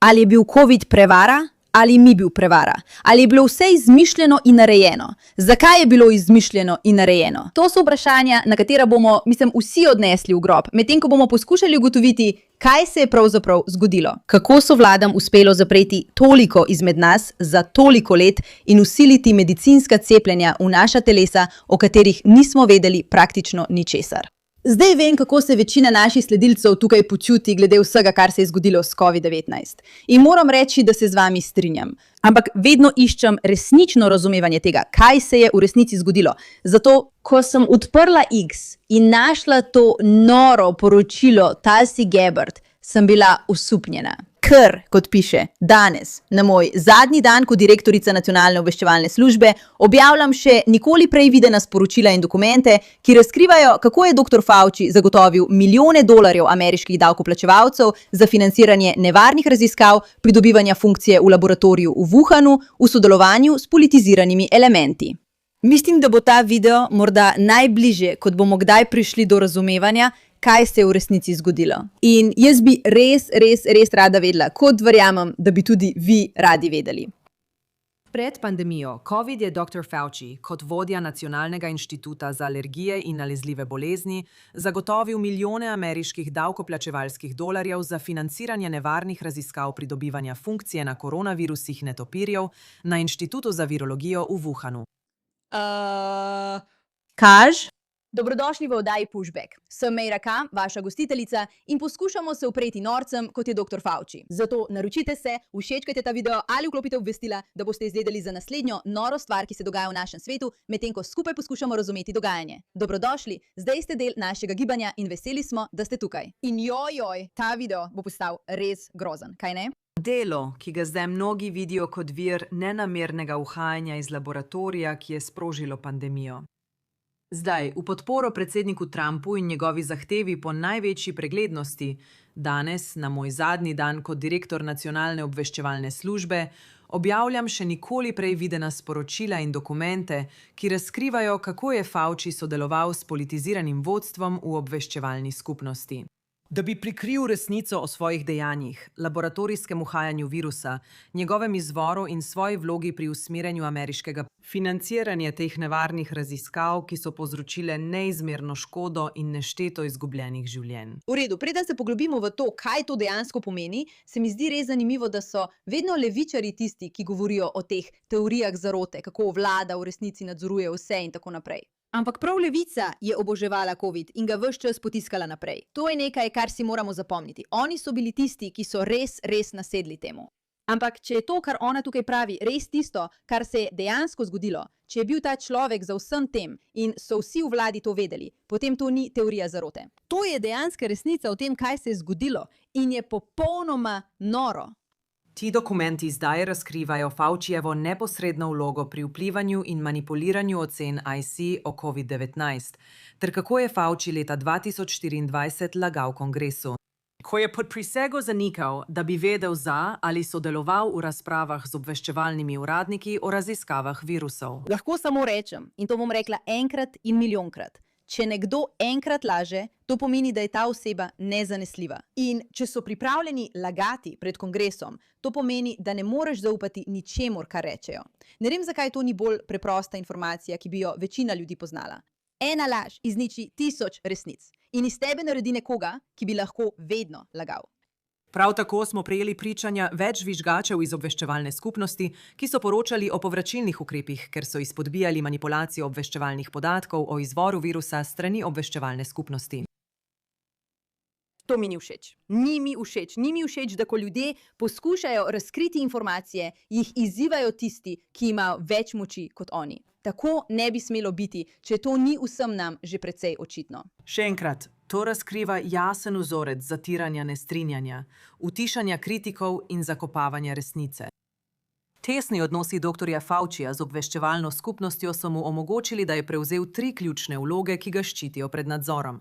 Ali je bil COVID prevara? Ali ni bil prevara? Ali je bilo vse izmišljeno in narejeno? Zakaj je bilo izmišljeno in narejeno? To so vprašanja, na katera bomo, vsi odnesli v grob, medtem ko bomo poskušali ugotoviti, kaj se je pravzaprav zgodilo. Kako so vladam uspelo zapreti toliko izmed nas za toliko let in vsiliti medicinska cepljenja v naša telesa, o katerih nismo vedeli praktično ničesar. Zdaj vem, kako se večina naših sledilcev tukaj počuti glede vsega, kar se je zgodilo s COVID-19. In moram reči, da se z vami strinjam. Ampak vedno iščem resnično razumevanje tega, kaj se je v resnici zgodilo. Zato, ko sem odprla X in našla to noro poročilo Tulsi Gabbard, sem bila osupnjena. Ker, kot piše, danes, na moj zadnji dan kot direktorica Nacionalne obveščevalne službe, objavljam še nikoli prej videna sporočila in dokumente, ki razkrivajo, kako je dr. Fauci zagotovil milijone dolarjev ameriških davkoplačevalcev za financiranje nevarnih raziskav pridobivanja funkcije v laboratoriju v Wuhanu v sodelovanju s politiziranimi elementi. Mislim, da bo ta video morda najbližje, kot bomo kdaj prišli do razumevanja, kaj se je v resnici zgodilo. In jaz bi res rada vedela, kot verjamem, da bi tudi vi radi vedeli. Pred pandemijo COVID je dr. Fauci kot vodja Nacionalnega inštituta za alergije in nalezljive bolezni zagotovil milijone ameriških davkoplačevalskih dolarjev za financiranje nevarnih raziskav pridobivanja funkcije na koronavirusih netopirjev na Inštitutu za virologijo v Wuhanu. Kaž? Dobrodošli v oddaji Pushback. Sem Meira Kam, vaša gostiteljica in poskušamo se upreti norcem, kot je dr. Fauci. Zato naročite se, všečkajte ta video ali vklopite obvestila, da boste izvedeli za naslednjo noro stvar, ki se dogaja v našem svetu, medtem ko skupaj poskušamo razumeti dogajanje. Dobrodošli, zdaj ste del našega gibanja in veseli smo, da ste tukaj. In joj, ta video bo postal res grozen, kaj ne? Delo, ki ga zdaj mnogi vidijo kot vir nenamernega uhajanja iz laboratorija, ki je sprožilo pandemijo. Zdaj, v podporo predsedniku Trumpu in njegovi zahtevi po največji preglednosti, danes, na moj zadnji dan kot direktor Nacionalne obveščevalne službe, objavljam še nikoli prej videna sporočila in dokumente, ki razkrivajo, kako je Fauci sodeloval s politiziranim vodstvom v obveščevalni skupnosti. Da bi prikril resnico o svojih dejanjih, laboratorijskem uhajanju virusa, njegovem izvoru in svoji vlogi pri usmerjanju ameriškega financiranja teh nevarnih raziskav, ki so povzročile neizmerno škodo in nešteto izgubljenih življenj. V redu, preden se poglobimo v to, kaj to dejansko pomeni, se mi zdi res zanimivo, da so vedno levičarji tisti, ki govorijo o teh teorijah zarote, kako vlada v resnici nadzoruje vse in tako naprej. Ampak prav levica je oboževala COVID in ga ves čas potiskala naprej. To je nekaj, kar si moramo zapomniti. Oni so bili tisti, ki so res nasedli temu. Ampak, če je to, kar ona tukaj pravi, res tisto, kar se je dejansko zgodilo, če je bil ta človek za vsem tem in so vsi v vladi to vedeli, potem to ni teorija zarote. To je dejanska resnica o tem, kaj se je zgodilo in je popolnoma noro. Ti dokumenti zdaj razkrivajo Faucijevo neposredno vlogo pri vplivanju in manipuliranju ocen IC o COVID-19, ter kako je Fauci leta 2024 lagal kongresu. Ko je pod prisego zanikal, da bi vedel za ali sodeloval v razpravah z obveščevalnimi uradniki o raziskavah virusov. Lahko samo rečem, in to bom rekla enkrat in milijonkrat. Če nekdo enkrat laže, to pomeni, da je ta oseba nezanesljiva. In če so pripravljeni lagati pred kongresom, to pomeni, da ne moreš zaupati ničemur, kar rečejo. Ne vem, zakaj to ni bolj preprosta informacija, ki bi jo večina ljudi poznala. Ena laž izniči 1000 resnic in iz tebe naredi nekoga, ki bi lahko vedno lagal. Prav tako smo prejeli pričanja več žvižgačev iz obveščevalne skupnosti, ki so poročali o povračilnih ukrepih, ker so izpodbijali manipulacijo obveščevalnih podatkov o izvoru virusa strani obveščevalne skupnosti. To mi ni všeč. Ni mi všeč, da ko ljudje poskušajo razkriti informacije, jih izzivajo tisti, ki imajo več moči kot oni. Tako ne bi smelo biti, če to ni vsem nam že precej očitno. Še enkrat, to razkriva jasen vzorec zatiranja nestrinjanja, utišanja kritikov in zakopavanja resnice. Tesni odnosi dr. Faucija z obveščevalno skupnostjo so mu omogočili, da je prevzel 3 ključne vloge, ki ga ščitijo pred nadzorom.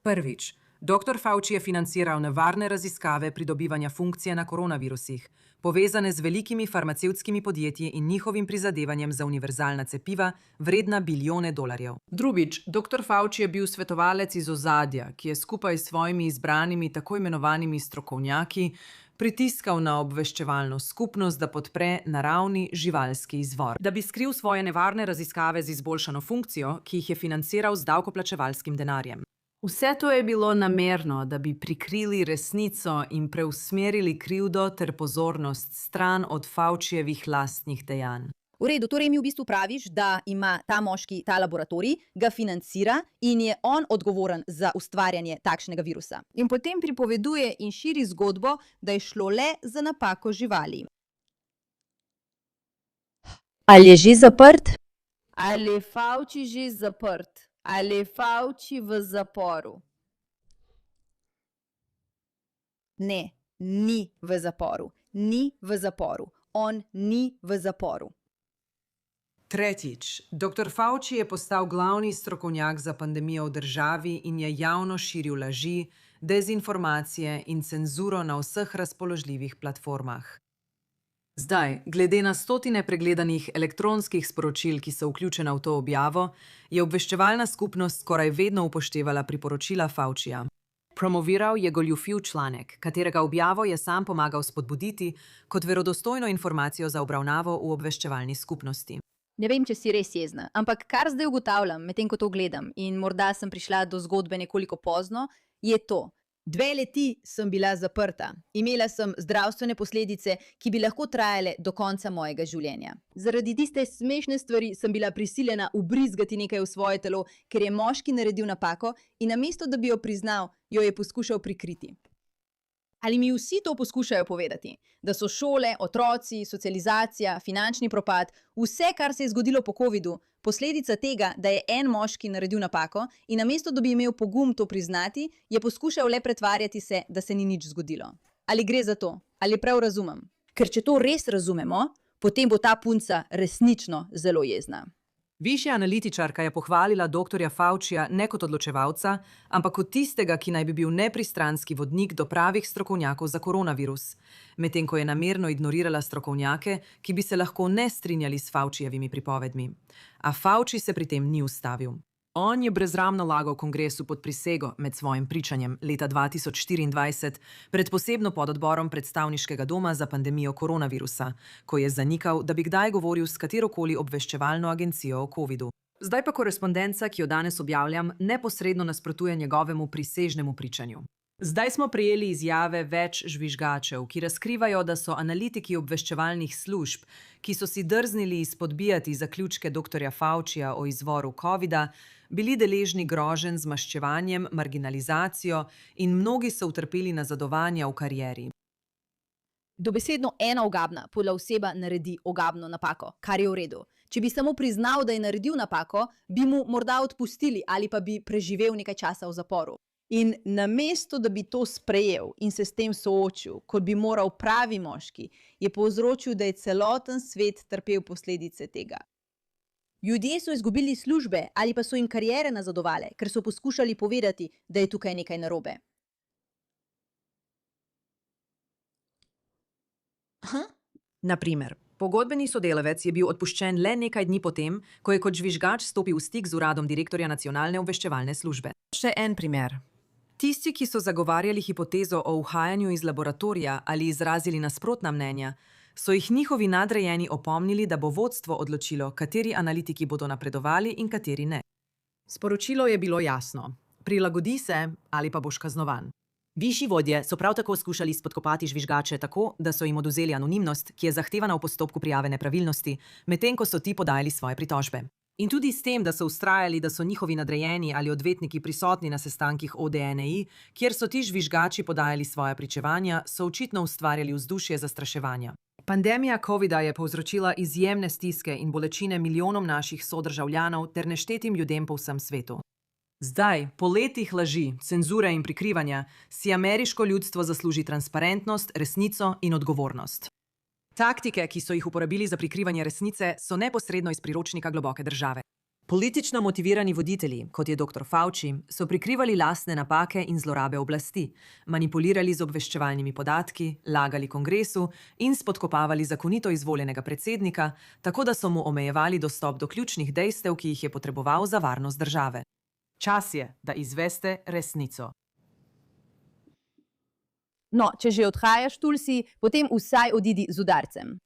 Prvič, dr. Fauci je financiral nevarne raziskave pridobivanja funkcije na koronavirusih, povezane z velikimi farmacevtskimi podjetji in njihovim prizadevanjem za univerzalna cepiva, vredna bilijone dolarjev. Drugič, dr. Fauci je bil svetovalec iz ozadja, ki je skupaj s svojimi izbranimi tako imenovanimi strokovnjaki pritiskal na obveščevalno skupnost, da podpre naravni živalski izvor. Da bi skril svoje nevarne raziskave z izboljšano funkcijo, ki jih je financiral z davkoplačevalskim denarjem. Vse to je bilo namerno, da bi prikrili resnico in preusmerili krivdo ter pozornost stran od Faucijevih lastnih dejanj. V redu, torej mi v bistvu praviš, da ima ta moški ta laboratorij, ga financira in je on odgovoren za ustvarjanje takšnega virusa. In potem pripoveduje in širi zgodbo, da je šlo le za napako živali. Ali je že zaprt? Ali je Fauci že zaprt? Ali je Fauci v zaporu? Ne, ni v zaporu. Ni v zaporu. On ni v zaporu. Tretjič, dr. Fauci je postal glavni strokovnjak za pandemijo v državi in je javno širil laži, dezinformacije in cenzuro na vseh razpoložljivih platformah. Zdaj, glede na stotine pregledanih elektronskih sporočil, ki so vključena v to objavo, je obveščevalna skupnost skoraj vedno upoštevala priporočila Faucija. Promoviral je goljufiv članek, katerega objavo je sam pomagal spodbuditi kot verodostojno informacijo za obravnavo v obveščevalni skupnosti. Ne vem, če si res jezna, ampak kar zdaj ugotavljam, medtem ko to gledam, in morda sem prišla do zgodbe nekoliko pozno, je to. 2 leti sem bila zaprta. Imela sem zdravstvene posledice, ki bi lahko trajale do konca mojega življenja. Zaradi tiste smešne stvari sem bila prisiljena ubrizgati nekaj v svoje telo, ker je moški naredil napako in namesto, da bi jo priznal, jo je poskušal prikriti. Ali mi vsi to poskušajo povedati? Da so šole, otroci, socializacija, finančni propad, vse, kar se je zgodilo po covidu, posledica tega, da je en moški naredil napako in namesto, da bi imel pogum to priznati, je poskušal le pretvarjati se, da se ni nič zgodilo. Ali gre za to? Ali prav razumem? Ker če to res razumemo, potem bo ta punca resnično zelo jezna. Višja analitičarka je pohvalila dr. Faucija ne kot odločevalca, ampak kot tistega, ki naj bi bil nepristranski vodnik do pravih strokovnjakov za koronavirus, medtem ko je namerno ignorirala strokovnjake, ki bi se lahko ne strinjali s Faucijevimi pripovedmi. A Fauci se pri tem ni ustavil. On je brezramno lagal kongresu pod prisego med svojim pričanjem leta 2024 pred posebno pododborom predstavniškega doma za pandemijo koronavirusa, ko je zanikal, da bi kdaj govoril s katerokoli obveščevalno agencijo o covidu. Zdaj pa korespondenca, ki jo danes objavljam, neposredno nasprotuje njegovemu prisežnemu pričanju. Zdaj smo prejeli izjave več žvižgačev, ki razkrivajo, da so analitiki obveščevalnih služb, ki so si drznili izpodbijati zaključke dr. Faucija o izvoru covida, bili deležni groženj z maščevanjem, marginalizacijo in mnogi so utrpeli nazadovanja v karieri. Dobesedno ena ogabna podla oseba naredi ogabno napako, kar je v redu. Če bi samo priznal, da je naredil napako, bi mu morda odpustili ali pa bi preživel nekaj časa v zaporu. In namesto, da bi to sprejel in se s tem soočil, kot bi moral pravi moški, je povzročil, da je celoten svet trpel posledice tega. Ljudje so izgubili službe ali pa so jim kariere nazadovale, ker so poskušali povedati, da je tukaj nekaj narobe. Naprimer, pogodbeni sodelavec je bil odpuščen le nekaj dni potem, ko je kot žvižgač stopil v stik z uradom direktorja Nacionalne obveščevalne službe. Še en primer. Tisti, ki so zagovarjali hipotezo o uhajanju iz laboratorija ali izrazili nasprotna mnenja, so jih njihovi nadrejeni opomnili, da bo vodstvo odločilo, kateri analitiki bodo napredovali in kateri ne. Sporočilo je bilo jasno. Prilagodi se ali pa boš kaznovan. Višji vodje so prav tako skušali spodkopati žvižgače tako, da so jim odvzeli anonimnost, ki je zahtevana v postopku prijave nepravilnosti, medtem ko so ti podajali svoje pritožbe. In tudi s tem, da so vztrajali, da so njihovi nadrejeni ali odvetniki prisotni na sestankih ODNI, kjer so ti žvižgači podajali svoje pričevanja, so očitno ustvarjali vzdušje zastraševanja. Pandemija covida je povzročila izjemne stiske in bolečine milijonom naših sodržavljanov ter neštetim ljudem po vsem svetu. Zdaj, po letih laži, cenzure in prikrivanja, si ameriško ljudstvo zasluži transparentnost, resnico in odgovornost. Taktike, ki so jih uporabili za prikrivanje resnice, so neposredno iz priročnika globoke države. Politično motivirani voditelji, kot je dr. Fauci, so prikrivali lastne napake in zlorabe oblasti, manipulirali z obveščevalnimi podatki, lagali kongresu in spodkopavali zakonito izvoljenega predsednika, tako da so mu omejevali dostop do ključnih dejstev, ki jih je potreboval za varnost države. Čas je, da izveste resnico. No, če že odhajaš, Tulsi, potem vsaj odidi z udarcem.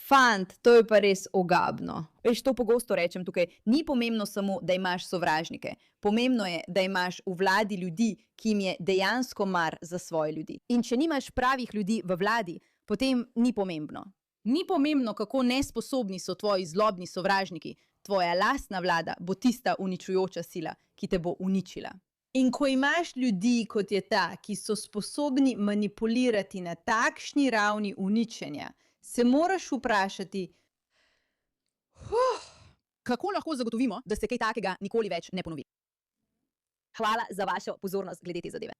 Fant, to je pa res ogabno. Veš, to pogosto rečem tukaj, ni pomembno samo, da imaš sovražnike. Pomembno je, da imaš v vladi ljudi, ki jim je dejansko mar za svoje ljudi. In če nimaš pravih ljudi v vladi, potem ni pomembno. Ni pomembno, kako nesposobni so tvoji zlobni sovražniki. Tvoja lastna vlada bo tista uničujoča sila, ki te bo uničila. In ko imaš ljudi, kot je ta, ki so sposobni manipulirati na takšni ravni uničenja, se moraš vprašati, kako lahko zagotovimo, da se kaj takega nikoli več ne ponovi. Hvala za vašo pozornost glede te zadeve.